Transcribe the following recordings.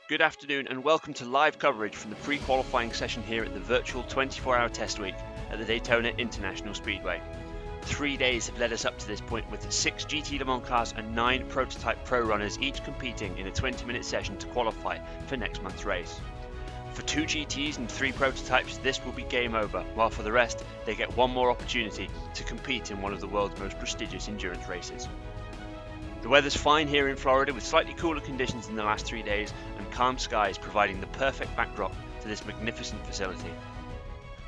Good afternoon and welcome to live coverage from the pre-qualifying session here at the virtual 24-hour test week at the Daytona International Speedway. 3 days have led us up to this point with 6 GT Le Mans cars and 9 prototype pro runners each competing in a 20-minute session to qualify for next month's race. For 2 GTs and 3 prototypes, this will be game over, while for the rest, they get one more opportunity to compete in one of the world's most prestigious endurance races. The weather's fine here in Florida with slightly cooler conditions in the last 3 days and calm skies providing the perfect backdrop to this magnificent facility.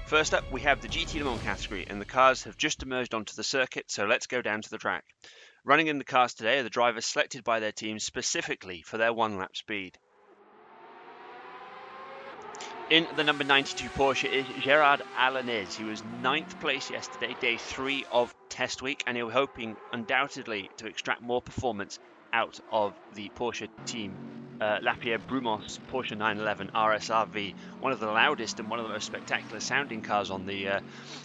First up, we have the GT Le Mans category, and the cars have just emerged onto the circuit, so let's go down to the track. Running in the cars today are the drivers selected by their teams specifically for their one-lap speed. In the number 92 Porsche is Gerard Alanis. He was 9th place yesterday, day 3 of test week, and he'll hoping undoubtedly to extract more performance out of the Porsche team. Lapierre Brumos Porsche 911 RSRV, one of the loudest and one of the most spectacular sounding cars on the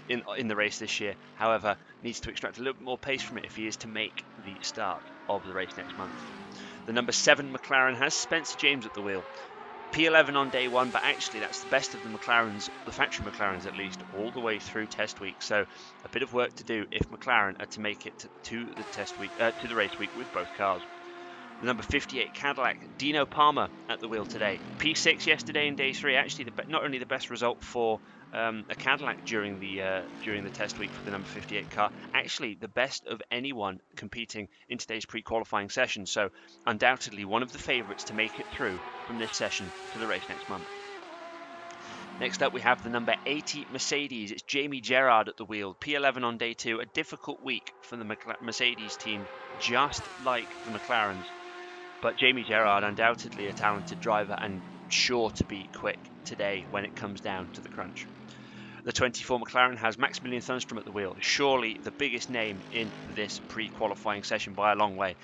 in the race this year. However, needs to extract a little bit more pace from it if he is to make the start of the race next month. The number 7 McLaren has Spencer James at the wheel. P11 on day 1, but actually that's the best of the McLarens, the factory McLarens at least, all the way through test week. So a bit of work to do if McLaren are to make it to the test week, to the race week with both cars. The number 58 Cadillac, Dino Palmer at the wheel today. P6 yesterday in day 3. Actually, not only the best result for a Cadillac during the test week for the number 58 car, actually the best of anyone competing in today's pre-qualifying session. So undoubtedly one of the favourites to make it through from this session to the race next month. Next up, we have the number 80 Mercedes. It's Jamie Gerrard at the wheel. P11 on day 2. A difficult week for the Mercedes team, just like the McLarens. But Jamie Gerrard, undoubtedly a talented driver and sure to be quick today when it comes down to the crunch. The 24 McLaren has Maximilian Thunstrom at the wheel, surely the biggest name in this pre-qualifying session by a long way.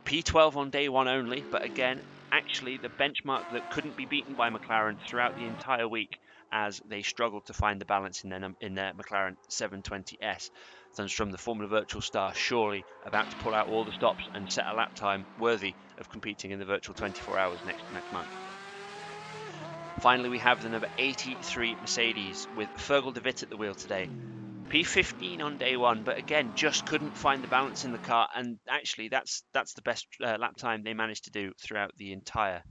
P12 on day 1 only, but again, actually the benchmark that couldn't be beaten by McLaren throughout the entire week as they struggled to find the balance in their McLaren 720S. Thunstrom, the Formula Virtual star, surely about to pull out all the stops and set a lap time worthy of competing in the virtual 24 hours next month. Finally, we have the number 83 Mercedes with Fergal de Witt at the wheel today. P15 on day 1, but again, just couldn't find the balance in the car, and actually that's the best lap time they managed to do throughout the entire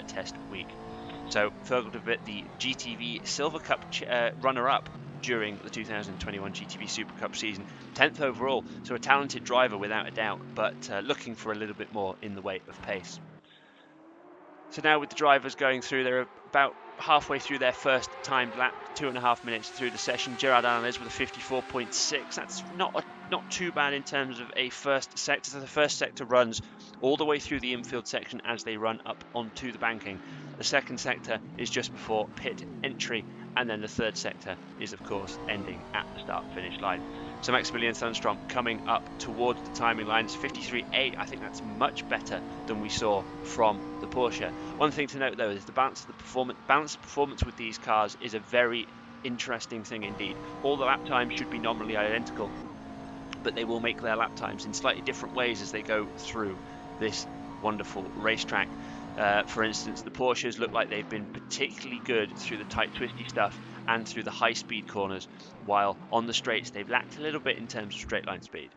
test week. So Fergal de Witt, the GTV Silver Cup runner-up during the 2021 GTV Super Cup season, 10th overall, so a talented driver without a doubt, but looking for a little bit more in the way of pace. So now with the drivers going through, they're about halfway through their first timed lap, 2.5 minutes through the session. Gerard Alanis with a 54.6. That's not too bad in terms of a first sector. So the first sector runs all the way through the infield section as they run up onto the banking. The second sector is just before pit entry, and then the third sector is of course ending at the start-finish line. So Maximilian Thunstrom coming up towards the timing line. It's 53.8. I think that's much better than we saw from the Porsche. One thing to note though is the balance of performance with these cars is a very interesting thing indeed. All the lap times should be nominally identical, but they will make their lap times in slightly different ways as they go through this wonderful racetrack. For instance, the Porsches look like they've been particularly good through the tight twisty stuff and through the high speed corners, while on the straights they've lacked a little bit in terms of straight line speed.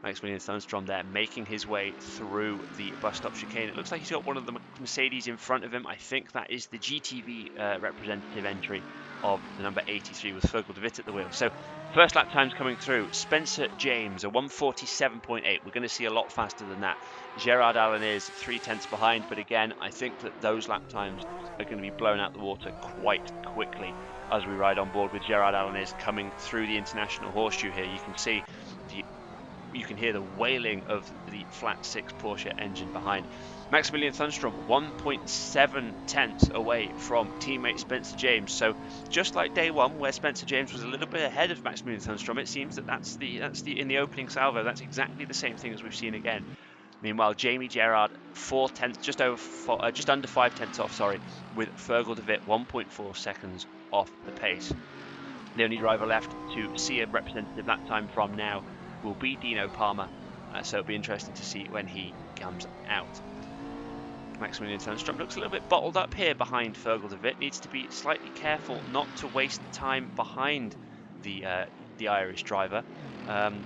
Maximilian Thunstrom there making his way through the bus stop chicane. It looks like he's got one of the Mercedes in front of him. I think that is the GTV representative entry of the number 83 with Fergal de Witt at the wheel. So first lap times coming through. Spencer James, a 147.8. We're going to see a lot faster than that. Gerard Alanis, 3/10 behind, but again, I think that those lap times are going to be blown out the water quite quickly as we ride on board with Gerard Alanis coming through the International Horseshoe here. You can hear the wailing of the flat 6 Porsche engine behind. Maximilian Thunstrom 1.7 tenths away from teammate Spencer James. So just like day 1 where Spencer James was a little bit ahead of Maximilian Thunstrom, it seems that that's the in the opening salvo, that's exactly the same thing as we've seen again. Meanwhile, Jamie Gerrard 4 tenths, just under 5 tenths off, with Fergal de Witt 1.4 seconds off the pace. The only driver left to see a representative that time from now will be Dino Palmer, so it'll be interesting to see when he comes out. Maximilian Sundstrom looks a little bit bottled up here behind Fergal de Witt. Needs to be slightly careful not to waste time behind the Irish driver.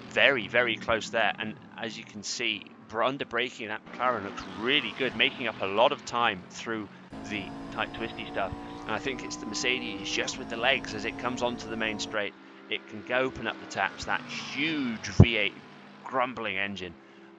Very, very close there. And as you can see, under braking, that McLaren looks really good, making up a lot of time through the tight twisty stuff. And I think it's the Mercedes just with the legs as it comes onto the main straight. It can go open up the taps. That huge V8 grumbling engine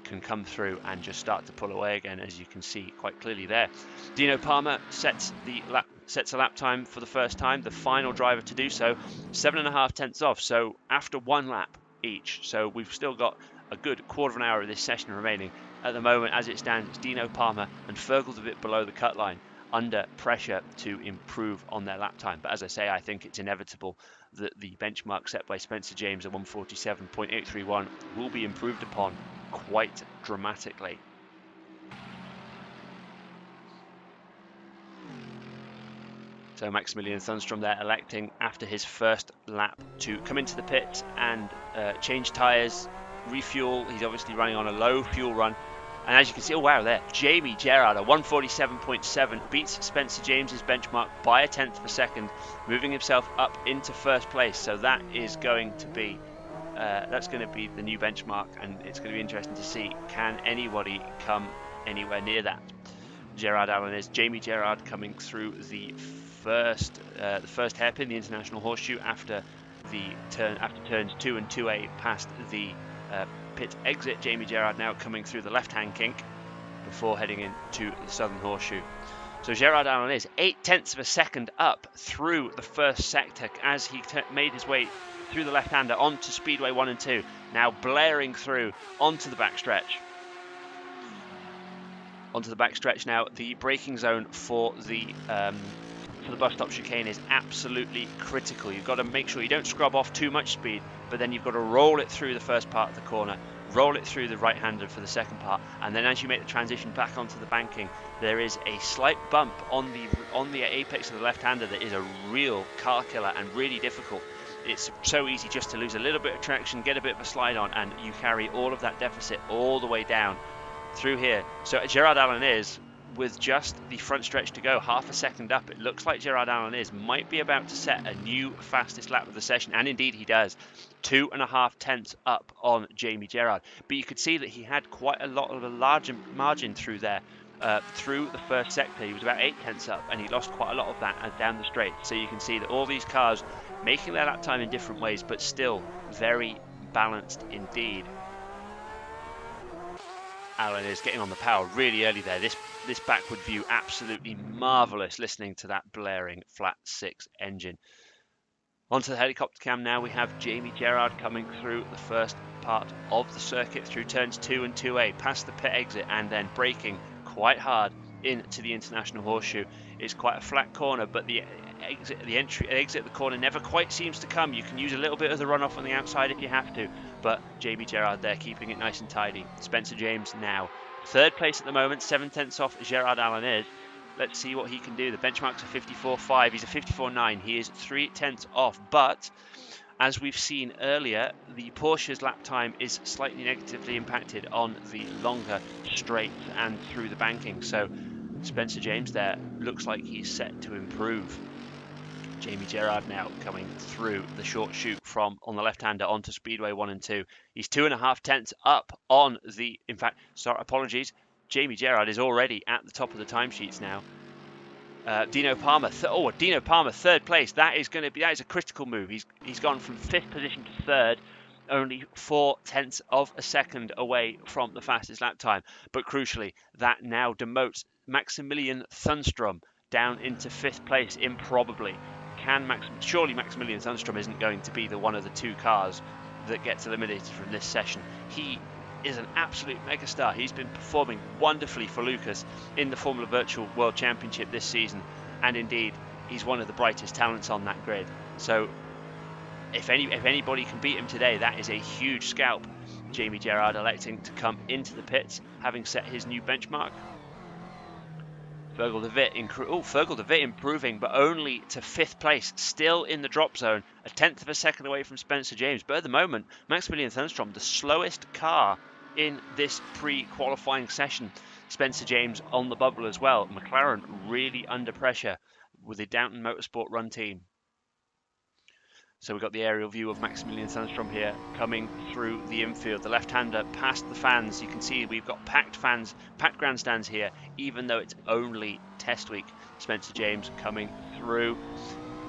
can come through and just start to pull away again, as you can see quite clearly there. Dino Palmer sets a lap time for the first time, the final driver to do so, 7.5 tenths off, so after one lap each. So we've still got a good quarter of an hour of this session remaining. At the moment, as it stands, it's Dino Palmer and Fergal a bit below the cut line, under pressure to improve on their lap time. But as I say, I think it's inevitable that the benchmark set by Spencer James at 147.831 will be improved upon quite dramatically. So Maximilian Sundstrom there electing after his first lap to come into the pits and change tyres, refuel. He's obviously running on a low fuel run. And as you can see, oh wow, there, Jamie Gerrard, a 147.7, beats Spencer James's benchmark by a tenth of a second, moving himself up into first place. So that is going to be the new benchmark, and it's going to be interesting to see, can anybody come anywhere near that. Gerard Allen is Jamie Gerrard coming through the first hairpin, the International Horseshoe, after turns 2 and 2A past the pit exit. Jamie Gerrard now coming through the left-hand kink before heading into the Southern Horseshoe. So Gerard Allen is 8 tenths of a second up through the first sector as he made his way through the left-hander onto Speedway 1 and 2, now blaring through onto the backstretch. Onto the backstretch now. The braking zone for the bus stop chicane is absolutely critical. You've got to make sure you don't scrub off too much speed, but then you've got to roll it through the first part of the corner, roll it through the right-hander for the second part, and then as you make the transition back onto the banking, there is a slight bump on the apex of the left-hander that is a real car killer and really difficult. It's so easy just to lose a little bit of traction, get a bit of a slide on, and you carry all of that deficit all the way down through here. So Gerard Allen is, with just the front stretch to go, half a second up. It looks like Gerard Allen might be about to set a new fastest lap of the session, and indeed he does. 2.5 tenths up on Jamie Gerrard. But you could see that he had quite a lot of a larger margin through there. Through the first sector, he was about 8 tenths up, and he lost quite a lot of that down the straight. So you can see that all these cars making their lap time in different ways, but still very balanced indeed. Allen is getting on the power really early there. This backward view, absolutely marvellous, listening to that blaring flat 6 engine. Onto the helicopter cam now, we have Jamie Gerrard coming through the first part of the circuit through turns 2 and 2A, past the pit exit, and then braking quite hard into the International Horseshoe. It's quite a flat corner, but the exit of the corner never quite seems to come. You can use a little bit of the runoff on the outside if you have to, but Jamie Gerrard there keeping it nice and tidy. Spencer James now third place at the moment, 7 tenths off Gerard Allen is. Let's see what he can do. The benchmark's a 54.5. He's a 54.9. He is 3 tenths off, but as we've seen earlier, the Porsche's lap time is slightly negatively impacted on the longer straights and through the banking. So Spencer James there looks like he's set to improve. Jamie Gerrard now coming through the short chute from on the left-hander onto Speedway 1 and 2. He's 2.5 tenths up on the, in fact, sorry, apologies. Jamie Gerrard is already at the top of the timesheets now. Dino Palmer, third place. That is a critical move. He's gone from 5th position to 3rd, only 4 tenths of a second away from the fastest lap time. But crucially, that now demotes Maximilian Sundstrom down into 5th place improbably. Surely Maximilian Sundstrom isn't going to be the one of the 2 cars that gets eliminated from this session. He is an absolute megastar. He's been performing wonderfully for Lucas in the Formula Virtual World Championship this season, and indeed he's one of the brightest talents on that grid. So if anybody can beat him today, that is a huge scalp. Jamie Gerrard electing to come into the pits, having set his new benchmark. Fergal de Witt improving, but only to 5th place, still in the drop zone, a tenth of a second away from Spencer James. But at the moment, Maximilian Sundstrom, the slowest car in this pre-qualifying session, Spencer James on the bubble as well. McLaren really under pressure with the Downton Motorsport run team. So we've got the aerial view of Maximilian Sundstrom here coming through the infield. The left-hander past the fans. You can see we've got packed fans, packed grandstands here, even though it's only test week. Spencer James coming through.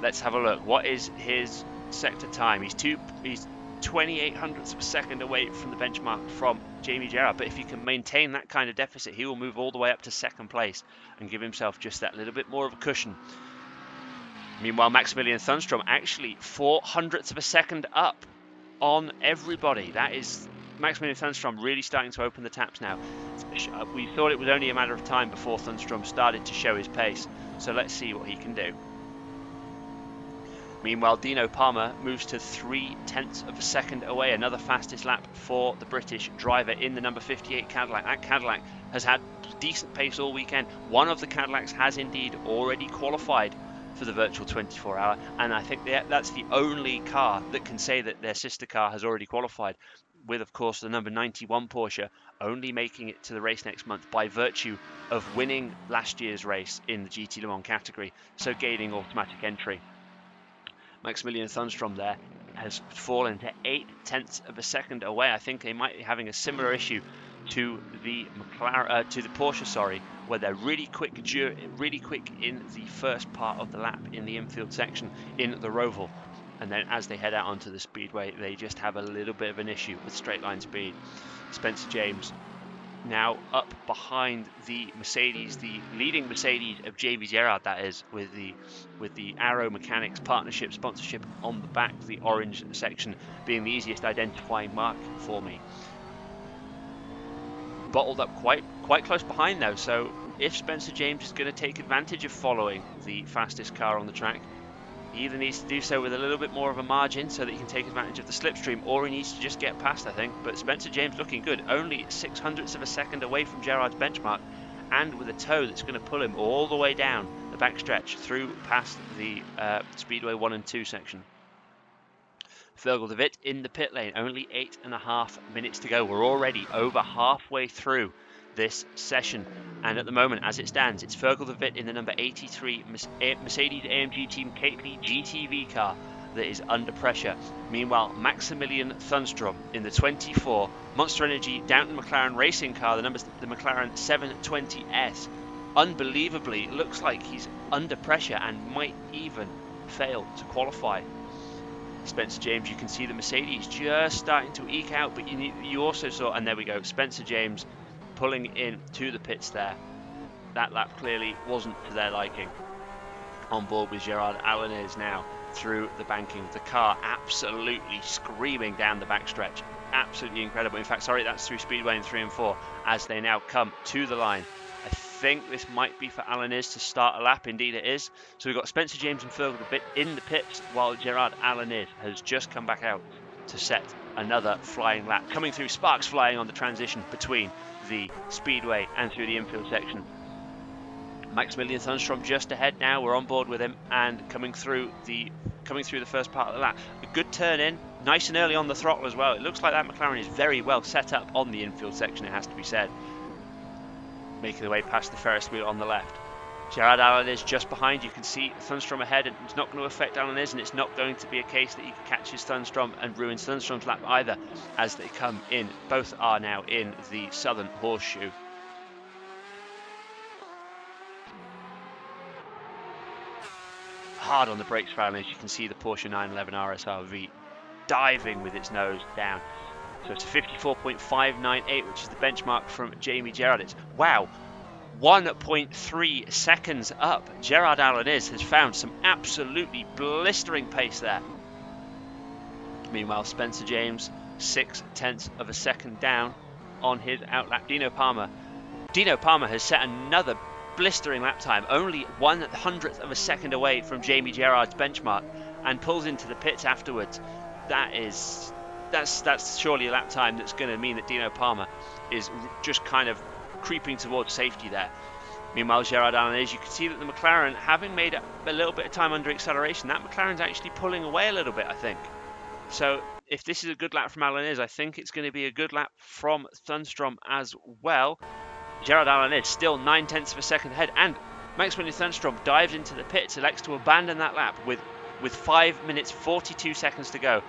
Let's have a look. What is his sector time? He's 28 hundredths of a second away from the benchmark from Jamie Gerrard. But if he can maintain that kind of deficit, he will move all the way up to second place and give himself just that little bit more of a cushion. Meanwhile, Maximilian Sundstrom actually 4 hundredths of a second up on everybody. That is Maximilian Sundstrom really starting to open the taps now. We thought it was only a matter of time before Sundstrom started to show his pace. So let's see what he can do. Meanwhile, Dino Palmer moves to 0.3 of a second away. Another fastest lap for the British driver in the number 58 Cadillac. That Cadillac has had decent pace all weekend. One of the Cadillacs has indeed already qualified for the virtual 24-hour, and I think that's the only car that can say that their sister car has already qualified, with of course the number 91 Porsche only making it to the race next month by virtue of winning last year's race in the GT Le Mans category, so gaining automatic entry. Maximilian Sundstrom there has fallen to 0.8 of a second away. I think they might be having a similar issue to the Porsche, where they're really quick in the first part of the lap in the infield section in the Roval, and then as they head out onto the speedway, they just have a little bit of an issue with straight line speed. Spencer James now up behind the Mercedes, the leading Mercedes of Jamie Gerrard, that is, with the Arrow Mechanics partnership sponsorship on the back, the orange section being the easiest identifying mark for me. Bottled up quite close behind though, so if Spencer James is going to take advantage of following the fastest car on the track, he either needs to do so with a little bit more of a margin so that he can take advantage of the slipstream, or he needs to just get past, I think. But Spencer James looking good, only 6 hundredths of a second away from Gerrard's benchmark, and with a toe that's going to pull him all the way down the backstretch through past the Speedway 1 and 2 section. Fergal de Witt in the pit lane, only 8.5 minutes to go. We're already over halfway through this session, and at the moment, as it stands, it's Fergal de Witt in the number 83 Mercedes-AMG Team Kately GTV car that is under pressure. Meanwhile, Maximilian Sundstrom in the 24 Monster Energy Downton McLaren racing car, the McLaren 720S, unbelievably looks like he's under pressure and might even fail to qualify. Spencer James, you can see the Mercedes just starting to eke out, but you also saw, and there we go, Spencer James pulling in to the pits there. That lap clearly wasn't to their liking. On board with Gerard Alaniz now through the banking. The car absolutely screaming down the backstretch. Absolutely incredible. In fact, sorry, that's through Speedway in 3 and 4 as they now come to the line. I think this might be for Alaniz to start a lap. Indeed it is. So we've got Spencer James and Fergal a bit in the pits, while Gerard Alaniz has just come back out to set another flying lap. Coming through, sparks flying on the transition between the Speedway and through the infield section. Maximilian Sundstrom just ahead now. We're on board with him and coming through the first part of the lap. A good turn in, nice and early on the throttle as well. It looks like that McLaren is very well set up on the infield section, it has to be said. Making their way past the Ferris wheel on the left. Gerard Alaniz just behind. You can see Sundstrom ahead, and it's not going to affect Alaniz, and it's not going to be a case that he catches Sundstrom and ruins Sundstrom's lap either as they come in. Both are now in the Southern Horseshoe. Hard on the brakes for Alaniz. You can see the Porsche 911 RSR-V diving with its nose down. So it's a 54.598, which is the benchmark from Jamie Gerrard. It's, wow, 1.3 seconds up. Gerard Alaniz has found some absolutely blistering pace there. Meanwhile, Spencer James, 0.6 of a second down on his outlap. Dino Palmer has set another blistering lap time, only 1/100th of a second away from Jamie Gerrard's benchmark, and pulls into the pits afterwards. That's surely a lap time that's going to mean that Dino Palmer is just kind of creeping towards safety there. Meanwhile, Gerard Alaniz, you can see that the McLaren, having made up a little bit of time under acceleration, that McLaren's actually pulling away a little bit, I think. So if this is a good lap from Alaniz, I think it's going to be a good lap from Sundstrom as well. Gerard Allen is still 9/10 of a second ahead, and Maximilian Sundstrom dives into the pits, elects to abandon that lap with 5 minutes 42 seconds to go.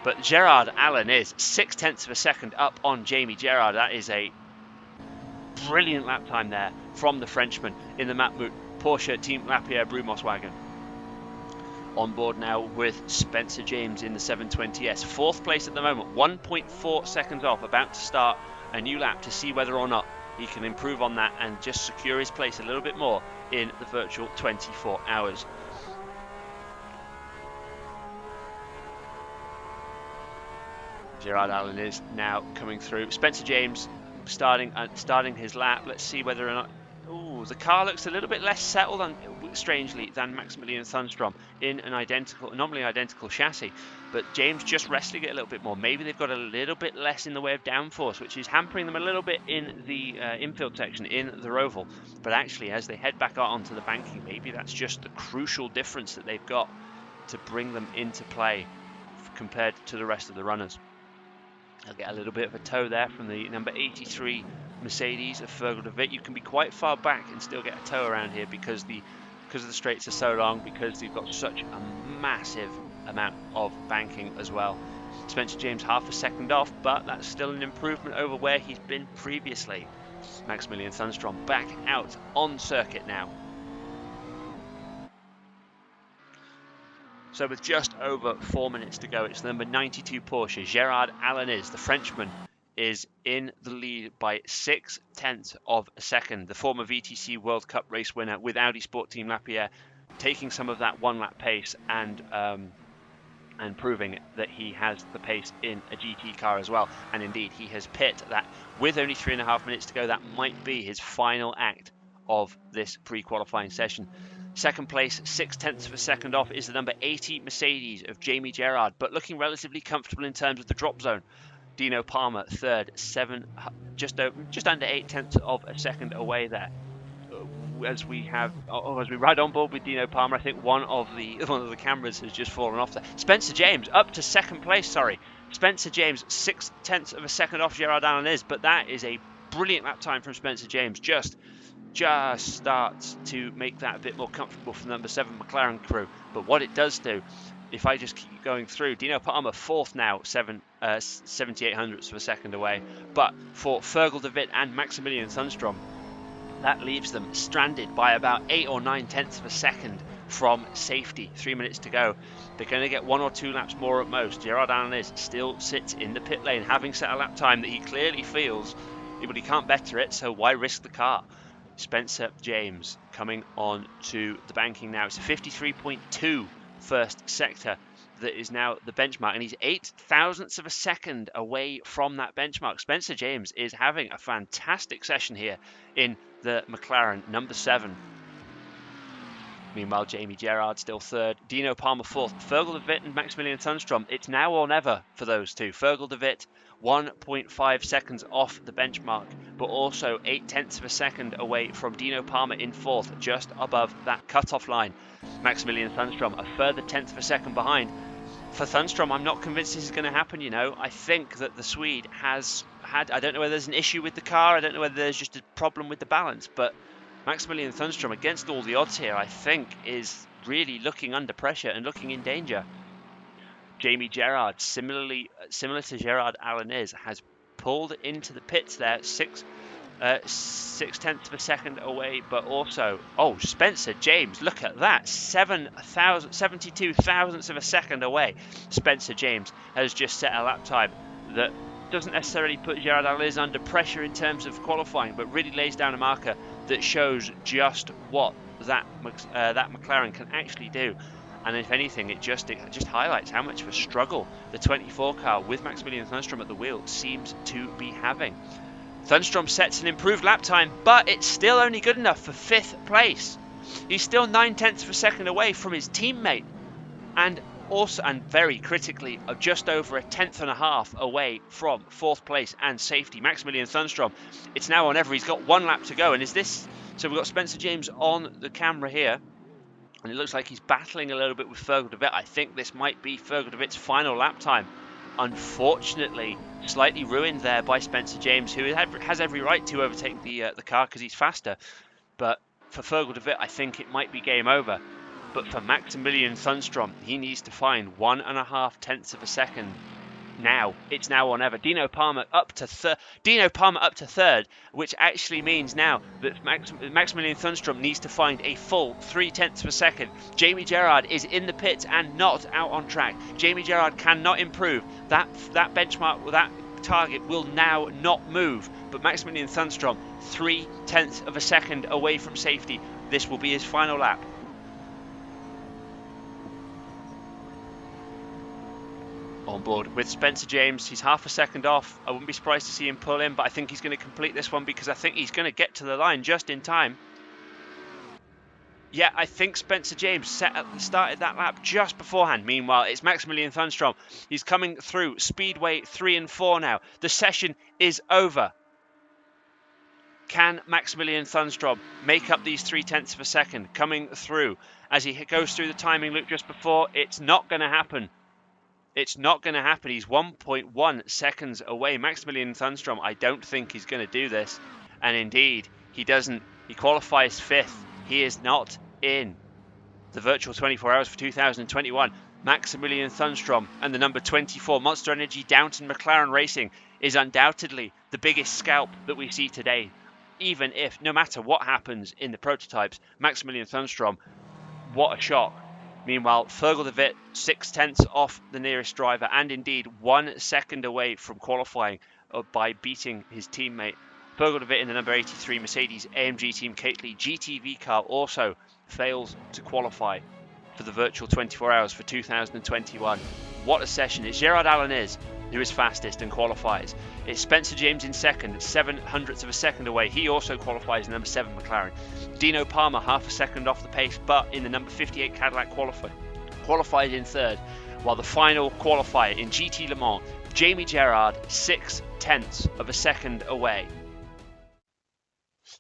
But Gerard Allen is 6/10 of a second up on Jamie Gerard. That is a brilliant lap time there from the Frenchman in the Matmut Porsche Team Lapierre Brumos wagon. On board now with Spencer James in the 720S. 4th place at the moment, 1.4 seconds off, about to start a new lap to see whether or not he can improve on that and just secure his place a little bit more in the virtual 24 hours. Gerard Allen is now coming through. Spencer James starting his lap. Let's see whether or not... Ooh, the car looks a little bit less settled, strangely, than Maximilian Sundstrom in an nominally identical chassis. But James just wrestling it a little bit more. Maybe they've got a little bit less in the way of downforce, which is hampering them a little bit in the infield section in the Roval. But actually, as they head back out onto the banking, maybe that's just the crucial difference that they've got to bring them into play compared to the rest of the runners. They'll get a little bit of a tow there from the number 83 Mercedes of Fergal de Witt. You can be quite far back and still get a tow around here because the straights are so long, because you've got such a massive amount of banking as well. Spencer James half a second off, but that's still an improvement over where he's been previously. Maximilian Sundstrom back out on circuit now. So with just over 4 minutes to go, it's the number 92 Porsche, Gerard Allen the Frenchman, is in the lead by 6/10 of a second. The former VTC World Cup race winner with Audi Sport Team Lapierre, taking some of that one-lap pace and proving that he has the pace in a GT car as well. And indeed, he has pit that with only 3.5 minutes to go. That might be his final act of this pre-qualifying session. Second place, 6/10 of a second off, is the number 80 Mercedes of Jamie Gerard, but looking relatively comfortable in terms of the drop zone. Dino Palmer third, just under 8/10 of a second away there. As we ride on board with Dino Palmer, I think one of the cameras has just fallen off there. Spencer James up to second place. Spencer James 6/10 of a second off Gerard Allen but that is a brilliant lap time from Spencer James. Just starts to make that a bit more comfortable for the number 7 McLaren crew. But what it does do, if I just keep going through, Dino Palmer 4th now, 78 hundredths of a second away. But for Fergal de Witt and Maximilian Sundstrom, that leaves them stranded by about 8 or 9/10 of a second from safety. 3 minutes to go. They're going to get 1 or 2 laps more at most. Gerard Allen still sits in the pit lane, having set a lap time that he clearly feels, but he can't better it, so why risk the car? Spencer James coming on to the banking now. It's a 53.2 first sector that is now the benchmark, and he's 0.08 of a second away from that benchmark. Spencer James is having a fantastic session here in the McLaren number 7. Meanwhile, Jamie Gerard still third, Dino Palmer 4th, Fergal de Witt and Maximilian Sundstrom. It's now or never for those two. Fergal de Witt 1.5 seconds off the benchmark, but also 0.8 of a second away from Dino Palmer in 4th, just above that cutoff line. Maximilian Sundstrom a further 1/10 of a second behind. For Sundstrom, I'm not convinced this is going to happen, I think that the Swede has had, I don't know whether there's an issue with the car, I don't know whether there's just a problem with the balance, but Maximilian Sundstrom, against all the odds here, I think is really looking under pressure and looking in danger. Jamie Gerard, similar to Gerard Allen has pulled into the pits there, 6/10 of a second away, but also, Spencer James, look at that, 72 thousandths of a second away. Spencer James has just set a lap time that doesn't necessarily put Gerard Allen under pressure in terms of qualifying, but really lays down a marker that shows just what that McLaren can actually do. And if anything, it just highlights how much of a struggle the 24 car with Maximilian Sundstrom at the wheel seems to be having. Sundstrom sets an improved lap time, but it's still only good enough for 5th place. He's still 0.9 of a second away from his teammate, and very critically, just over 1/10.5 away from 4th place and safety. Maximilian Sundstrom, it's now or never. He's got 1 lap to go, and so we've got Spencer James on the camera here, and it looks like he's battling a little bit with Fergal de Witt. I think this might be Fergal de Witt's final lap time Unfortunately, slightly ruined there by Spencer James, who has every right to overtake the car because he's faster. But for Fergal de Witt, I think it might be game over. But for Maximilian Thunstrom, he needs to find 1.5 tenths of a second. Now it's now or never. Dino Palmer up to third, which actually means now that Maximilian Thunstrom needs to find a full 0.3 of a second. Jamie Gerrard is in the pits and not out on track. Jamie Gerrard cannot improve. That benchmark, that target will now not move. But Maximilian Thunstrom, 0.3 of a second away from safety. This will be his final lap. On board with Spencer James. He's half a second off. I wouldn't be surprised to see him pull in, but I think he's going to complete this one because I think he's going to get to the line just in time. Yeah, I think Spencer James started that lap just beforehand. Meanwhile, it's Maximilian Thunstrom. He's coming through Speedway 3 and 4 now. The session is over. Can Maximilian Thunstrom make up these 0.3 of a second coming through as he goes through the timing loop just before? It's not going to happen. It's not going to happen. He's 1.1 seconds away. Maximilian Thunstrom, I don't think he's going to do this. And indeed, he doesn't. He qualifies 5th. He is not in the virtual 24 hours for 2021. Maximilian Thunstrom and the number 24 Monster Energy Downton McLaren Racing is undoubtedly the biggest scalp that we see today. Even if, no matter what happens in the prototypes, Maximilian Thunstrom, what a shock. Meanwhile, Fergal de Witt 0.6 off the nearest driver and indeed 1 second away from qualifying by beating his teammate. Fergal de Witt in the number 83 Mercedes AMG Team Cately GTV car also fails to qualify for the virtual 24 hours for 2021. What a session. It's Gerard Alaniz who is fastest and qualifies. It's Spencer James in second, 0.07 of a second away. He also qualifies in number 7 McLaren. Dino Palmer half a second off the pace, but in the number 58 Cadillac qualified in third. While the final qualifier in GT Le Mans, Jamie Gerrard 0.6 of a second away.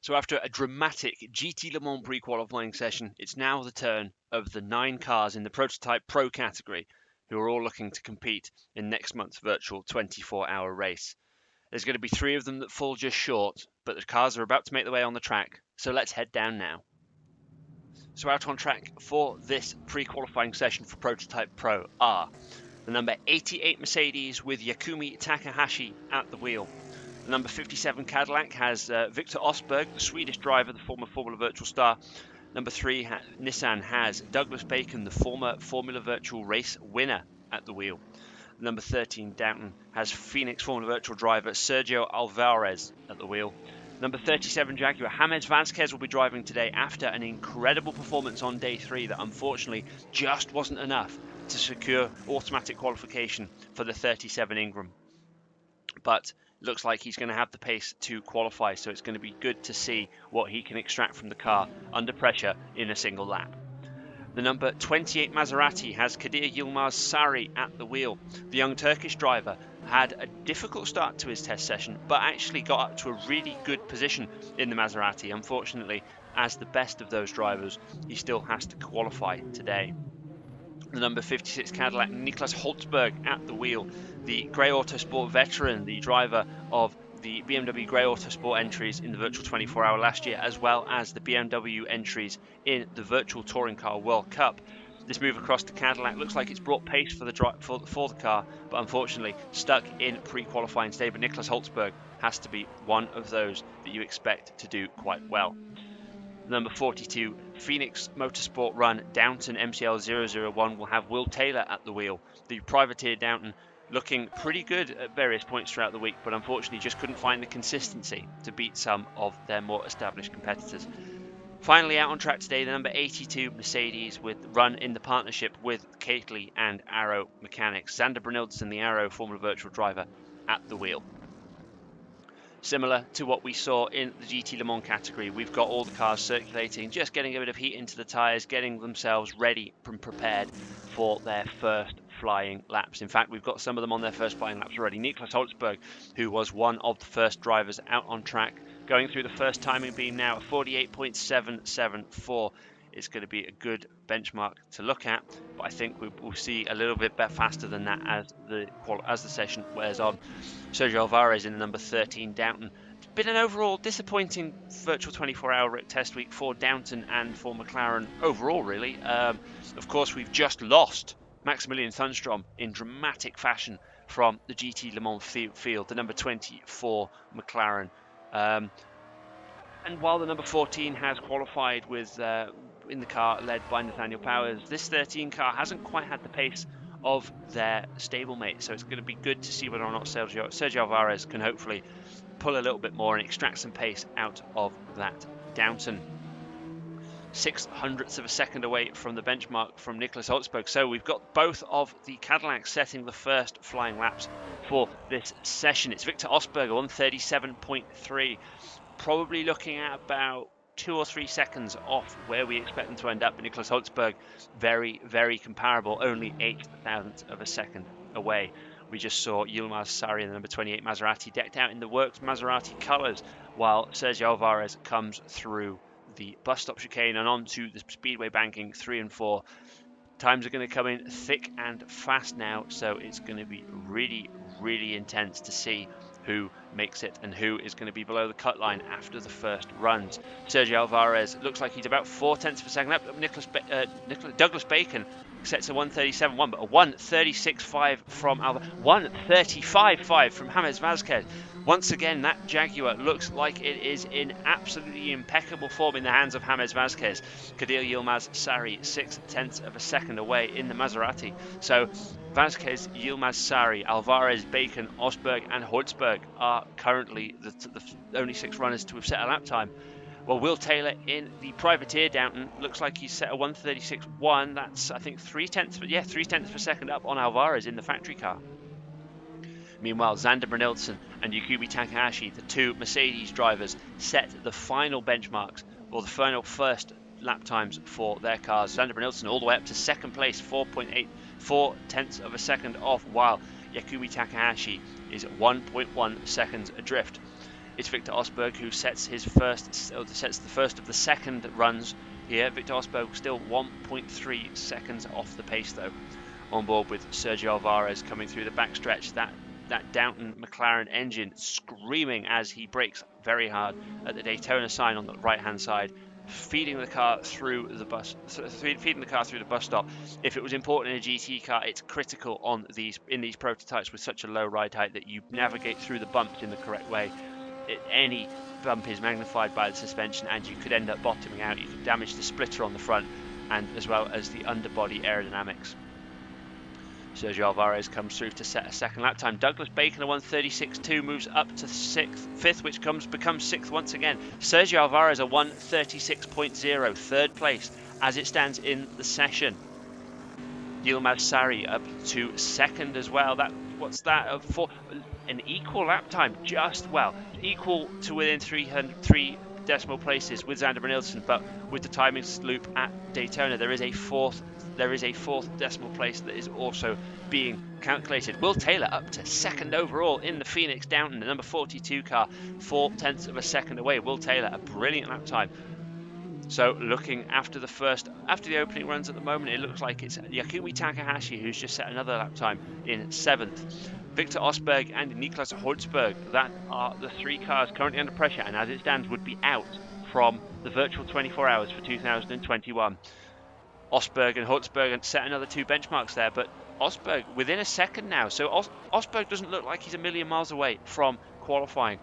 So after a dramatic GT Le Mans pre-qualifying session, it's now the turn of the 9 cars in the Prototype Pro category who are all looking to compete in next month's virtual 24-hour race. There's going to be 3 of them that fall just short, but the cars are about to make their way on the track, so let's head down now. So out on track for this pre-qualifying session for Prototype Pro are the number 88 Mercedes with Yakumi Takahashi at the wheel. The number 57 Cadillac has Victor Osberg, the Swedish driver, the former Formula Virtual star. Number 3 Nissan has Douglas Bacon, the former Formula Virtual Race winner, at the wheel. Number 13 Downton has Phoenix Formula Virtual driver Sergio Alvarez at the wheel. Number 37 Jaguar James Vasquez will be driving today after an incredible performance on day 3 that unfortunately just wasn't enough to secure automatic qualification for the 37 Ingram. But looks like he's going to have the pace to qualify, so it's going to be good to see what he can extract from the car under pressure in a single lap. The number 28 Maserati has Kadir Yilmaz Sarri at the wheel. The young Turkish driver had a difficult start to his test session, but actually got up to a really good position in the Maserati. Unfortunately, as the best of those drivers, he still has to qualify today. The number 56 Cadillac, Niklas Holtzberg at the wheel. The Grey Autosport veteran, the driver of the BMW Grey Autosport entries in the virtual 24-hour last year, as well as the BMW entries in the virtual Touring Car World Cup. This move across to Cadillac looks like it's brought pace for the car, but unfortunately stuck in pre-qualifying state. But Niklas Holtzberg has to be one of those that you expect to do quite well. Number 42, Phoenix Motorsport Run Downton MCL 001 will have Will Taylor at the wheel. The privateer Downton looking pretty good at various points throughout the week, but unfortunately just couldn't find the consistency to beat some of their more established competitors. Finally out on track today, the number 82 Mercedes with run in the partnership with Cately and Arrow Mechanics. Xander Brynildsen, the Arrow Formula Virtual driver, at the wheel. Similar to what we saw in the GT Le Mans category, we've got all the cars circulating, just getting a bit of heat into the tyres, getting themselves ready and prepared for their first flying laps. In fact, we've got some of them on their first flying laps already. Niklas Holtzberg, who was one of the first drivers out on track, going through the first timing beam now at 48.774. it's going to be a good benchmark to look at. But I think we'll see a little bit faster than that as the session wears on. Sergio Alvarez in the number 13 Downton. It's been an overall disappointing virtual 24-hour test week for Downton and for McLaren overall, really. Of course, we've just lost Maximilian Thunstrom in dramatic fashion from the GT Le Mans field, the number 24 McLaren. And while the number 14 has qualified with in the car led by Nathaniel Powers, this 13 car hasn't quite had the pace of their stablemate. So it's going to be good to see whether or not Sergio Alvarez can hopefully pull a little bit more and extract some pace out of that Downton. 0.06 of a second away from the benchmark from Nicholas Holtzberg. So we've got both of the Cadillacs setting the first flying laps for this session. It's Victor Osberg, 137.3. Probably looking at about 2 or 3 seconds off where we expect them to end up. But Nicholas Holtzberg, very, very comparable, only 0.08 of a second away. We just saw Yilmaz Sarri in the number 28 Maserati decked out in the works Maserati colours, while Sergio Alvarez comes through the bus stop chicane and onto the speedway banking 3 and 4. Times are going to come in thick and fast now, so it's going to be really, really intense to see who makes it and who is going to be below the cut line after the first runs. Sergio Alvarez looks like he's about 0.4 of a second up. Douglas Bacon sets a 1:37.1, but a 1:36.5 from Alvarez, 1:35.5 from James Vazquez. Once again, that Jaguar looks like it is in absolutely impeccable form in the hands of James Vazquez. Kadir Yilmaz Sarri, 0.6 of a second away in the Maserati. So Vazquez, Yilmaz Sarri, Alvarez, Bacon, Osberg and Holtzberg are currently the only 6 runners to have set a lap time. Well, Will Taylor in the privateer Downton looks like he's set a 1:36.1. That's, I think, 0.3 of a second up on Alvarez in the factory car. Meanwhile, Zander Brynildsen and Yukibi Takahashi, the 2 Mercedes drivers, set the final benchmarks, or the final first lap times for their cars. Zander Brynildsen all the way up to second place, 4.84 of a second off, while Yukibi Takahashi is 1.1 seconds adrift. It's Victor Osberg who sets the first of the second runs here. Victor Osberg still 1.3 seconds off the pace though. On board with Sergio Alvarez coming through the backstretch. That Downton McLaren engine screaming as he brakes very hard at the Daytona sign on the right-hand side, feeding the car through the bus stop. If it was important in a GT car, it's critical in these prototypes with such a low ride height that you navigate through the bumps in the correct way. Any bump is magnified by the suspension, and you could end up bottoming out. You could damage the splitter on the front, and as well as the underbody aerodynamics. Sergio Alvarez comes through to set a second lap time. Douglas Bacon, a 1:36.2, moves up to 5th, which becomes 6th once again. Sergio Alvarez, a 1:36.0, 3rd place as it stands in the session. Yilmaz Sarri up to 2nd as well. What's that for? An equal lap time, equal to within 3 decimal places with Zander Brynildsen, but with the timing loop at Daytona, there is a fourth decimal place that is also being calculated. Will Taylor up to 2nd overall in the Phoenix Downton, the number 42 car, 0.4 of a second away. Will Taylor, a brilliant lap time. So looking after the opening runs at the moment, it looks like it's Yukibi Takahashi who's just set another lap time in 7th. Victor Osberg and Niklas Holtzberg, that are the 3 cars currently under pressure and as it stands would be out from the virtual 24 hours for 2021. Osberg and Holtzberg set another 2 benchmarks there, but Osberg within a second now. So Osberg doesn't look like he's a million miles away from qualifying.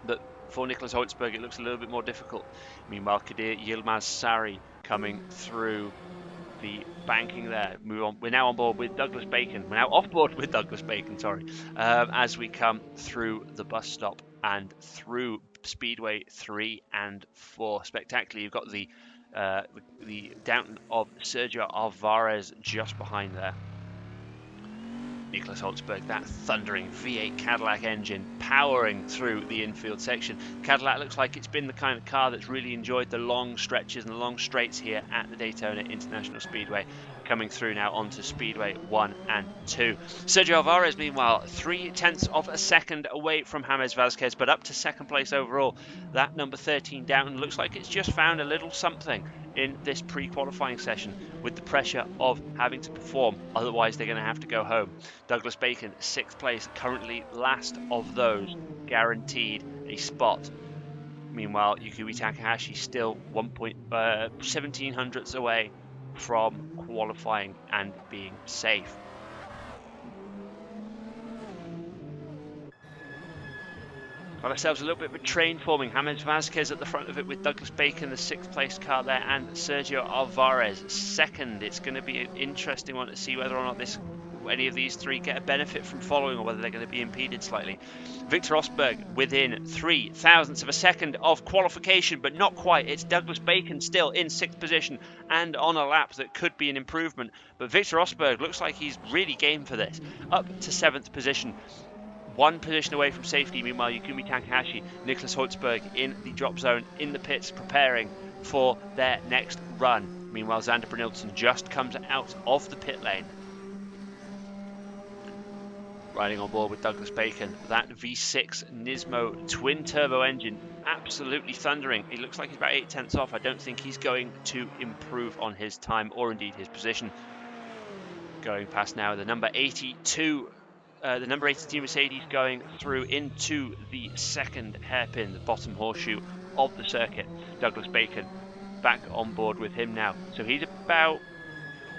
But for Nicholas Holtzberg, it looks a little bit more difficult. Meanwhile, Kadir Yilmaz Sarri coming through the banking there. We're now on board with Douglas Bacon. We're now off board with Douglas Bacon, as we come through the bus stop and through Speedway 3 and 4. Spectacularly, you've got the Downton of Sergio Alvarez just behind there. Nicholas Holtzberg, that thundering V8 Cadillac engine powering through the infield section. Cadillac looks like it's been the kind of car that's really enjoyed the long stretches and the long straights here at the Daytona International Speedway. coming through now onto Speedway 1 and 2. Sergio Alvarez, meanwhile, 0.3 of a second away from James Vazquez, but up to second place overall. That number 13 Downton looks like it's just found a little something in this pre-qualifying session with the pressure of having to perform, otherwise they're going to have to go home. Douglas Bacon, 6th place, currently last of those, guaranteed a spot. Meanwhile, Yukui Takahashi still 1.17 hundredths away from qualifying and being safe. Got ourselves a little bit of a train forming. James Vazquez at the front of it with Douglas Bacon, the 6th place car there, and Sergio Alvarez second. It's going to be an interesting one to see whether or not any of these three get a benefit from following, or whether they're going to be impeded slightly. Victor Rosberg within 3 thousandths of a second of qualification, but not quite. It's Douglas Bacon still in 6th position and on a lap that could be an improvement. But Victor Rosberg looks like he's really game for this. Up to 7th position. 1 position away from safety. Meanwhile, Yukumi Takahashi, Nicholas Holtzberg in the drop zone, in the pits, preparing for their next run. Meanwhile, Xander Brynildsen just comes out of the pit lane. Riding on board with Douglas Bacon, that V6 Nismo twin-turbo engine, absolutely thundering. It looks like he's about 0.8 off. I don't think he's going to improve on his time or indeed his position. Going past now the number 82. The number 82 Mercedes going through into the second hairpin, the bottom horseshoe of the circuit. Douglas Bacon back on board with him now. So he's about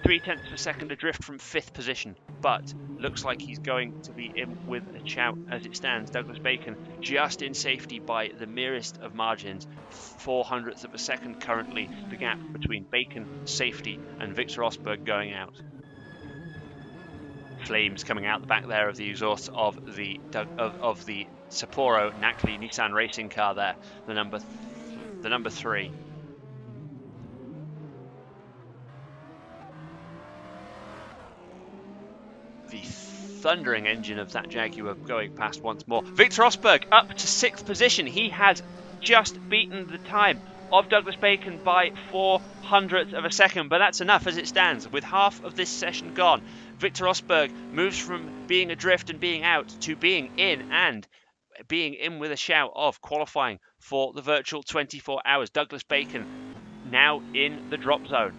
0.3 of a second adrift from 5th position, but looks like he's going to be in with a shout as it stands. Douglas Bacon just in safety by the merest of margins, 0.04 of a second currently, the gap between Bacon, safety, and Victor Rosberg going out. Flames coming out the back there of the exhaust of the Sapporo Nacli Nissan racing car there, the number 3. The thundering engine of that Jaguar going past once more. Victor Rosberg up to 6th position. He has just beaten the time of Douglas Bacon by 0.04 of a second, but that's enough as it stands. With half of this session gone, Victor Rosberg moves from being adrift and being out to being in, and being in with a shout of qualifying for the virtual 24 hours. Douglas Bacon now in the drop zone.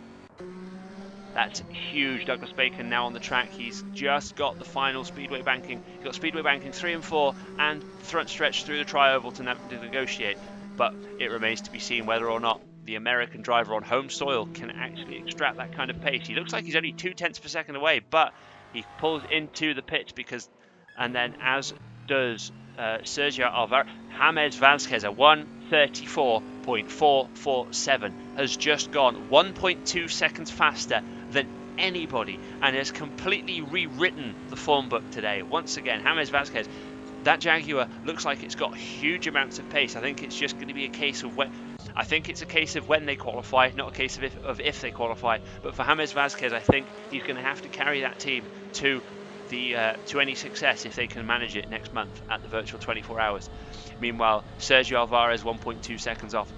That's huge. Douglas Bacon now on the track. He's just got the final speedway banking. He's got speedway banking 3 and 4 and front stretch through the tri-oval to negotiate. But it remains to be seen whether or not the American driver on home soil can actually extract that kind of pace. He looks like he's only 0.2 of a second away, but he pulls into the pits and then as does Sergio Alvarez. James Vazquez, a 1:34.447, has just gone 1.2 seconds faster than anybody and has completely rewritten the form book today. Once again, James Vazquez, that Jaguar looks like it's got huge amounts of pace. I think it's just going to be a case of when they qualify, not a case of if they qualify. But for James Vazquez, I think he's going to have to carry that team to any success if they can manage it next month at the virtual 24 hours. Meanwhile, Sergio Alvarez 1.2 seconds off.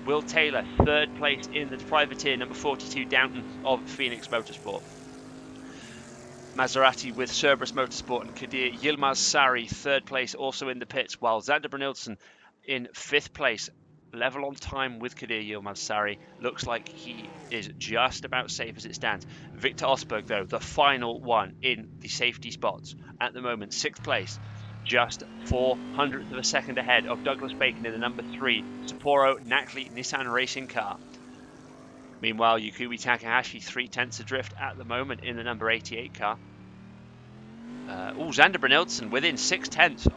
Will Taylor, 3rd place in the privateer, number 42 Downton of Phoenix Motorsport. Maserati with Cerberus Motorsport and Kadir Yilmaz Sari, 3rd place, also in the pits, while Xander Brynildsen in 5th place, level on time with Kadir Yilmaz Sari. Looks like he is just about safe as it stands. Victor Rosberg, though, the final one in the safety spots at the moment, 6th place, just 0.04 of a second ahead of Douglas Bacon in the number 3 Sapporo Nacli Nissan racing car. Meanwhile, Yukui Takahashi 0.3 adrift at the moment in the number 88 car. Xander Brynildsen within 7/10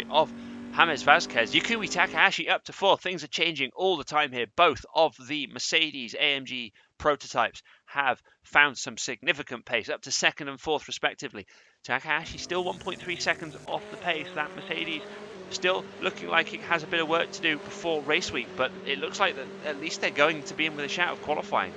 of James Vazquez. Yukui Takahashi up to 4th. Things are changing all the time here. Both of the Mercedes AMG prototypes have found some significant pace, up to 2nd and 4th respectively. Takahashi still 1.3 seconds off the pace. That Mercedes still looking like it has a bit of work to do before race week, but it looks like that at least they're going to be in with a shout of qualifying.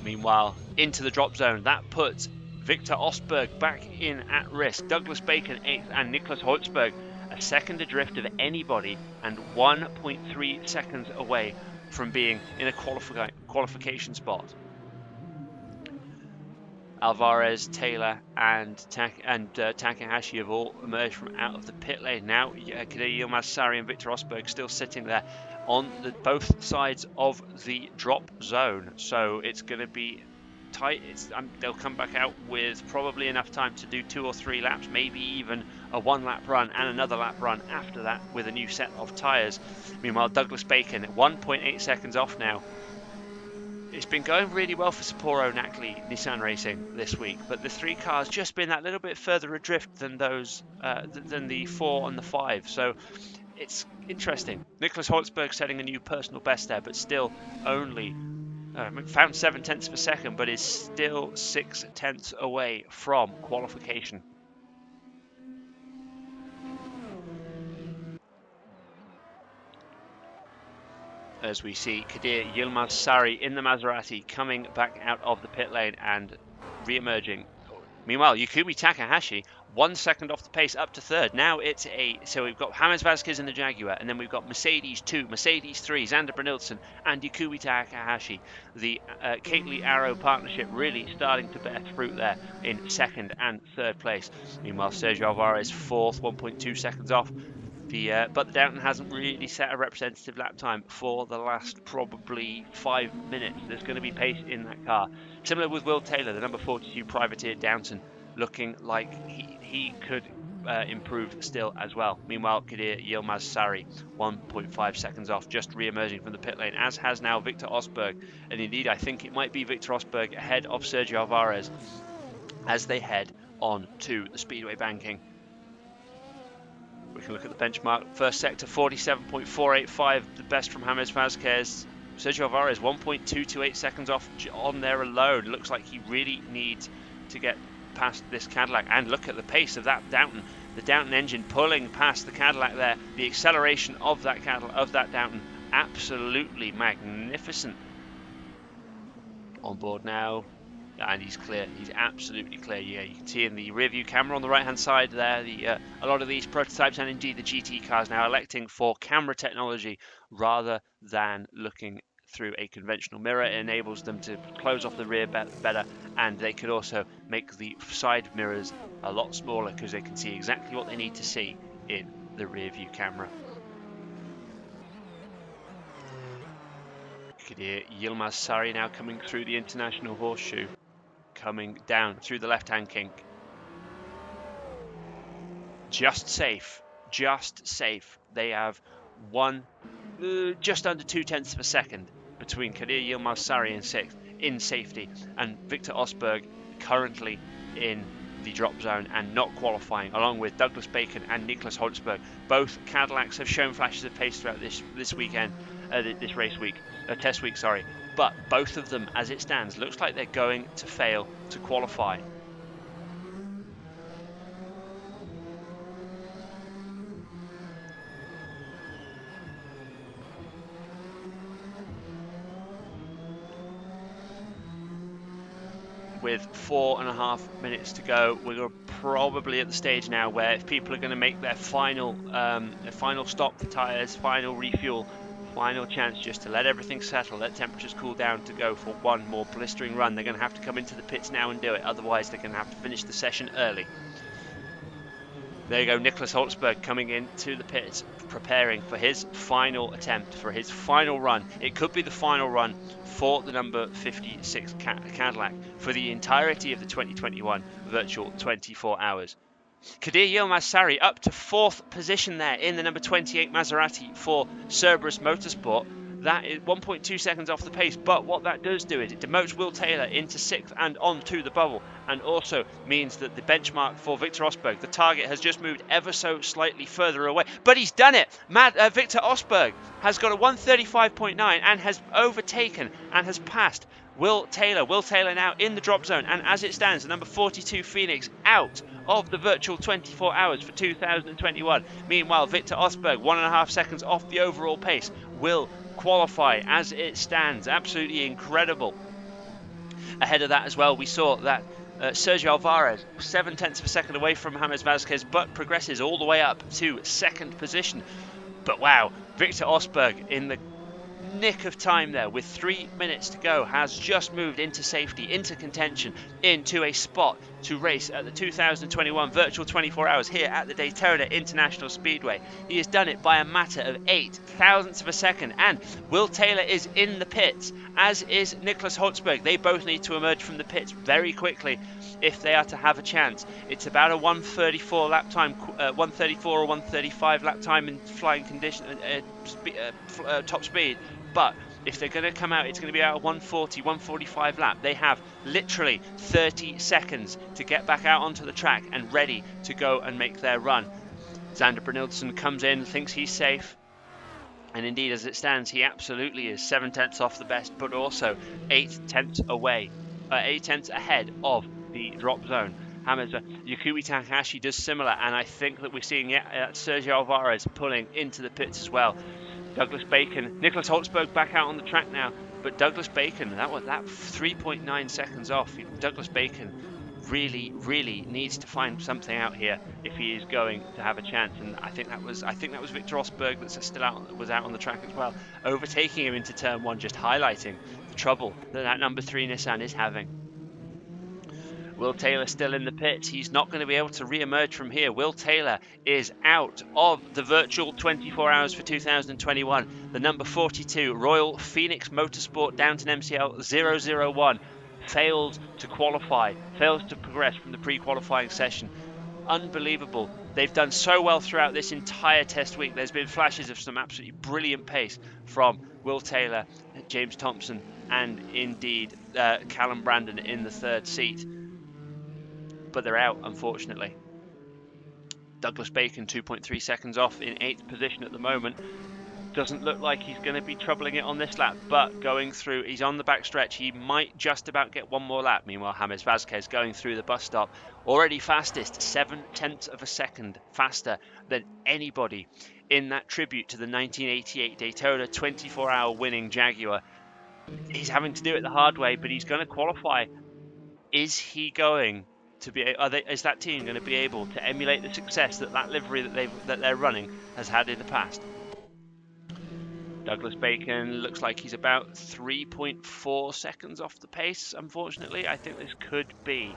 Meanwhile, into the drop zone, that puts Victor Rosberg back in at risk. Douglas Bacon 8th and Nicholas Holtzberg a second adrift of anybody and 1.3 seconds away from being in a qualification spot. Alvarez, Taylor, and Takahashi have all emerged from out of the pit lane. Now, Kadej Yilmaz-Sari and Victor Rosberg still sitting there on both sides of the drop zone. So it's going to be tight. They'll come back out with probably enough time to do 2 or 3 laps, maybe even a 1-lap run and another lap run after that with a new set of tyres. Meanwhile, Douglas Bacon at 1.8 seconds off now. It's been going really well for Sapporo Nackley Nissan Racing this week, but the 3 cars just been that little bit further adrift than those than the 4 and the 5. So it's interesting. Nicholas Holtzberg setting a new personal best there, but still only found 7/10 of a second, but is still 6/10 away from qualification. As we see Kadej Yilmaz-Sari in the Maserati coming back out of the pit lane and re-emerging. Meanwhile, Yukumi Takahashi 1 second off the pace up to 3rd. Now it's so we've got James Vasquez in the Jaguar, and then we've got Mercedes 2, Mercedes 3, Xander Brynildsen and Yukumi Takahashi. The Kately Arrow partnership really starting to bear fruit there in 2nd and 3rd place. Meanwhile, Sergio Alvarez 4th, 1.2 seconds off. But the Downton hasn't really set a representative lap time for the last probably 5 minutes. There's going to be pace in that car. Similar with Will Taylor, the number 42 privateer Downton, looking like he could improve still as well. Meanwhile, Kadej Yilmaz-Sari 1.5 seconds off, just re-emerging from the pit lane, as has now Victor Rosberg. And indeed, I think it might be Victor Rosberg ahead of Sergio Alvarez as they head on to the Speedway banking. We can look at the benchmark. First sector 47.485, the best from James Vasquez. Sergio Alvarez 1.228 seconds off on there alone. Looks like he really needs to get past this Cadillac. And look at the pace of that Downton. The Downton engine pulling past the Cadillac there. The acceleration of that Downton, absolutely magnificent. On board now. And he's clear. He's absolutely clear. Yeah, you can see in the rear view camera on the right-hand side there, a lot of these prototypes and indeed the GT cars now electing for camera technology rather than looking through a conventional mirror. It enables them to close off the rear better, and they could also make the side mirrors a lot smaller because they can see exactly what they need to see in the rear view camera. Kadej Yilmaz-Sari now coming through the International Horseshoe. Coming down through the left-hand kink. Just safe. They have just under 0.2 of a second between Kadej Yilmaz-Sari in 6th in safety and Victor Rosberg currently in the drop zone and not qualifying, along with Douglas Bacon and Nicholas Holtzberg. Both Cadillacs have shown flashes of pace throughout this weekend, this race week, test week, sorry. But both of them, as it stands, looks like they're going to fail to qualify. With 4.5 minutes to go, we're probably at the stage now where if people are going to make their final stop for tyres, final refuel, final chance just to let everything settle, let temperatures cool down to go for one more blistering run, they're going to have to come into the pits now and do it. Otherwise, they're going to have to finish the session early. There you go, Nicholas Holtzberg coming into the pits, preparing for his final attempt, for his final run. It could be the final run for the number 56 Cadillac for the entirety of the 2021 virtual 24 hours. Kadej Yilmaz-Sari up to 4th position there in the number 28 Maserati for Cerberus Motorsport. That is 1.2 seconds off the pace, but what that does do is it demotes Will Taylor into 6th and onto the bubble, and also means that the benchmark for Victor Rosberg, the target, has just moved ever so slightly further away. But he's done it! Victor Rosberg has got a 135.9 and has overtaken and has passed Will Taylor. Will Taylor now in the drop zone, and as it stands, the number 42 Phoenix out of the virtual 24 hours for 2021. Meanwhile, Victor Rosberg 1.5 seconds off the overall pace will qualify as it stands. Absolutely incredible. Ahead of that as well, we saw that Sergio Alvarez 0.7 of a second away from James Vasquez, but progresses all the way up to 2nd position. But wow, Victor Rosberg in the nick of time there with 3 minutes to go, has just moved into safety, into contention, into a spot to race at the 2021 virtual 24 hours here at the Daytona International Speedway. He has done it by a matter of 8 thousandths of a second, and Will Taylor is in the pits, as is Nicholas Holtzberg. They both need to emerge from the pits very quickly if they are to have a chance. It's about a 1:34 lap time, 1:34 or 1:35 lap time in flying condition, top speed. But if they're going to come out, it's going to be out a 1:40, 1:45 lap. They have literally 30 seconds to get back out onto the track and ready to go and make their run. Xander Brynildsen comes in, thinks he's safe. And indeed, as it stands, he absolutely is 7 tenths off the best, but also 8 tenths away, 8 tenths ahead of the drop zone. Yukui Takahashi does similar, and I think that we're seeing Sergio Alvarez pulling into the pits as well. Douglas Bacon, Nicholas Holtzberg back out on the track now, but Douglas Bacon, that 3.9 seconds off. Douglas Bacon really needs to find something out here if he is going to have a chance, and I think that was Victor Rosberg was out on the track as well, overtaking him into turn 1, just highlighting the trouble that number 3 Nissan is having. Will Taylor still in the pits. He's not going to be able to re-emerge from here. Will Taylor is out of the virtual 24 hours for 2021. The number 42 Royal Phoenix Motorsport Downton MCL 001 fails to qualify, fails to progress from the pre-qualifying session. Unbelievable. They've done so well throughout this entire test week. There's been flashes of some absolutely brilliant pace from Will Taylor, James Thompson, and indeed Callum Brandon in the 3rd seat. But they're out, unfortunately. Douglas Bacon 2.3 seconds off in 8th position at the moment. Doesn't look like he's going to be troubling it on this lap, but going through, he's on the back stretch. He might just about get one more lap. Meanwhile, James Vazquez going through the bus stop, already fastest, 7 tenths of a second faster than anybody in that tribute to the 1988 Daytona 24-hour winning Jaguar. He's having to do it the hard way, but he's going to qualify. Is he going to be? Is that team going to be able to emulate the success that livery that they're running has had in the past? Douglas Bacon looks like he's about 3.4 seconds off the pace, unfortunately. I think this could be...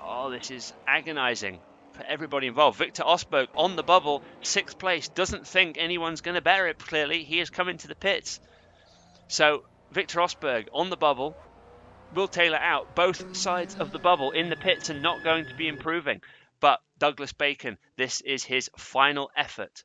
Oh, this is agonizing for everybody involved. Victor Rosberg on the bubble, 6th place, doesn't think anyone's going to bear it, clearly. He is coming to the pits. So, Victor Rosberg on the bubble, Will Taylor out, both sides of the bubble in the pits and not going to be improving. But Douglas Bacon, this is his final effort.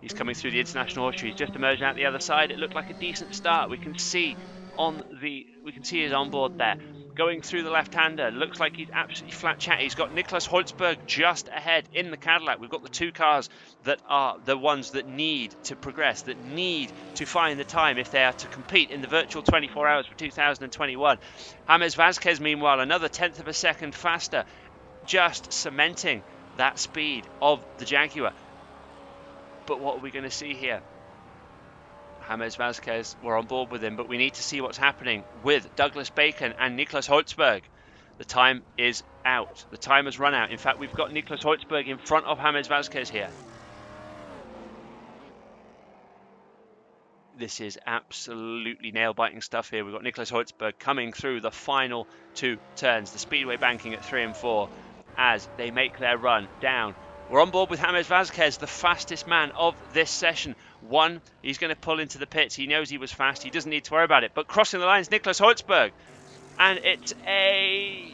He's coming through the International Horseshoe. He's just emerging out the other side. It looked like a decent start. We can see his onboard there. Going through the left-hander. Looks like he's absolutely flat chatty. He's got Nicholas Holtzberg just ahead in the Cadillac. We've got the 2 cars that are the ones that need to progress, that need to find the time if they are to compete in the virtual 24 hours for 2021. James Vazquez, meanwhile, another 10th of a second faster, just cementing that speed of the Jaguar. But what are we going to see here? James Vazquez, we're on board with him, but we need to see what's happening with Douglas Bacon and Nicholas Holtzberg. The time is out. The time has run out. In fact, we've got Nicholas Holtzberg in front of James Vazquez here. This is absolutely nail-biting stuff here. We've got Nicholas Holtzberg coming through the final 2 turns. The speedway banking at 3 and 4 as they make their run down. We're on board with James Vazquez, the fastest man of this session. He's going to pull into the pits. He knows he was fast. He doesn't need to worry about it. But crossing the lines, Nicholas Holtzberg. And it's a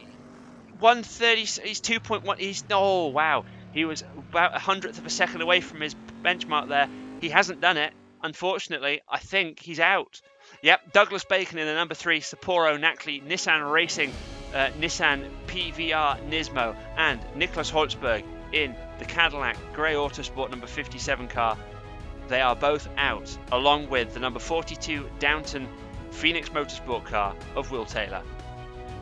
1:30. He's 2.1. Oh, wow. He was about 100th of a second away from his benchmark there. He hasn't done it. Unfortunately, I think he's out. Yep, Douglas Bacon in the number 3, Sapporo Nackley, Nissan Racing, Nissan PVR Nismo, and Nicholas Holtzberg in the Cadillac Grey Autosport number 57 car. They are both out, along with the number 42 Downton Phoenix Motorsport car of Will Taylor.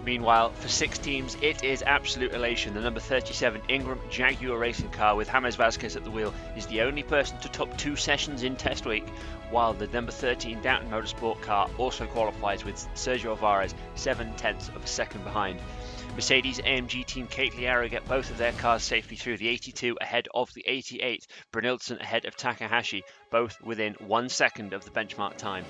Meanwhile, for 6 teams, it is absolute elation. The number 37 Ingram Jaguar racing car with James Vasquez at the wheel is the only person to top 2 sessions in test week, while the number 13 Downton Motorsport car also qualifies with Sergio Alvarez 7/10 of a second behind. Mercedes AMG team Kate Liara get both of their cars safely through, the 82 ahead of the 88, Brynildsen ahead of Takahashi, both within 1 second of the benchmark time.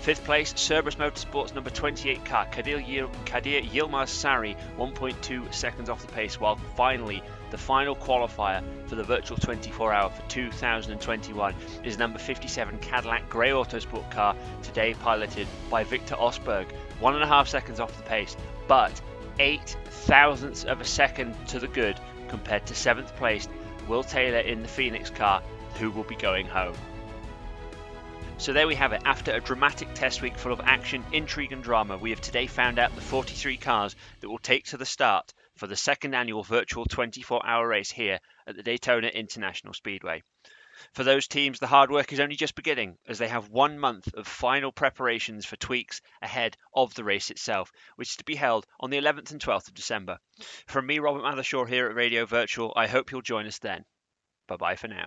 5th place, Cerberus Motorsports number 28 car, Kadir Yilmaz Sari, 1.2 seconds off the pace, while finally the final qualifier for the virtual 24-hour for 2021 is number 57 Cadillac Grey Autosport car, today piloted by Victor Osberg, 1.5 seconds off the pace, but 8 thousandths of a second to the good compared to 7th placed Will Taylor in the Phoenix car, who will be going home. So there we have it. After a dramatic test week full of action, intrigue and drama, we have today found out the 43 cars that will take to the start for the second annual virtual 24-hour race here at the Daytona International Speedway. For those teams, the hard work is only just beginning, as they have 1 month of final preparations for tweaks ahead of the race itself, which is to be held on the 11th and 12th of December. From me, Robert Mathershaw, here at Radio Virtual, I hope you'll join us then. Bye-bye for now.